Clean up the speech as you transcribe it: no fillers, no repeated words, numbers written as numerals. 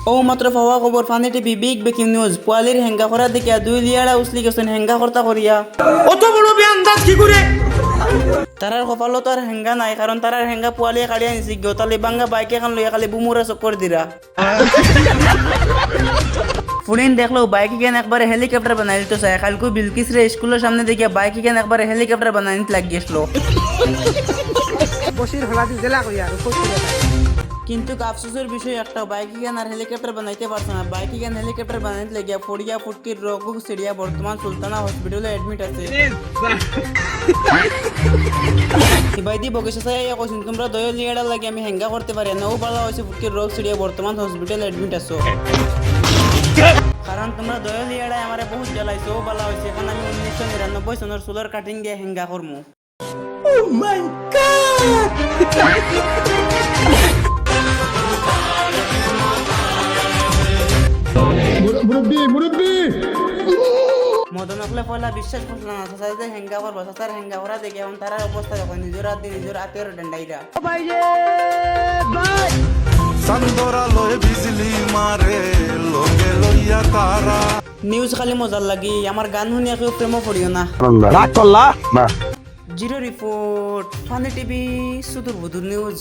ও মাত্র পাওয়া খবর funny TV big breaking news পোয়ালির হেঙ্গা করা দেখিয়া দুই লিয়াড়া উসলি গেছেন হেঙ্গা কর্তা করিয়া অত বড় বেআন্দাজ কি করে? তারার কপালও তো আর হেঙ্গা নাই কারণ তারার হেঙ্গা পোয়ালিয়ে কাড়িয়া নিছি গতালি বাঙ্গা বাইকে খান লইয়া খালি বুমুরা চক্কর দিরা ফুরিন দেখলো বাইক কেন একবারে হেলিকপ্টার বানাই দিতে চায় কালকে বিলকিস রে স্কুলের সামনে দেখিয়া বাইক কেন একবারে হেলিকপ্টার বানাই নিতে লাগিয়েছিল বসির হলাদি জেলা কইয়া আর কই কিন্তু আফসোসের বিষয় একটা বাইক কেন আর হেলিকপ্টার বানাইতে পারছে না বাইক কেন হেলিকপ্টার বানাইতে লাগিয়া ফড়িয়া ফুটকির রোগ সিরিয়া বর্তমান সুলতানা হসপিটালে অ্যাডমিট আছে ইবাইদি বগেছে চাই কইছেন তোমরা দয় লিয়াড়া লাগে আমি হেঙ্গা করতে পারি না ও বলা হয়েছে ফুটকির রোগ সিরিয়া বর্তমান হসপিটালে অ্যাডমিট আছো কারণ তোমরা দয় লিয়াড়ায় আমার বহুত জ্বালাইছো ও বলা হয়েছে এখন আমি 1999 সনের সোলার কাটিং দিয়ে হেঙ্গা করমু মদন আকলে পয়লা বিশ্বাস করছিল না সাথে হেঙ্গা করবো সাথে হেঙ্গা করা দেখে এখন তার অবস্থা দেখো নিজের হাত দিয়ে নিজের আত্মীয় ডান্ডাইরা চন্দরা লয় বিজলি মারে লোকে লইয়া তারা নিউজ খালি মজার লাগি আমার গান শুনিয়া কেউ প্রেমও পড়িও না রাগ করলা না। জিরো রিপোর্ট ফানি টিভি সুদূর বুদূর নিউজ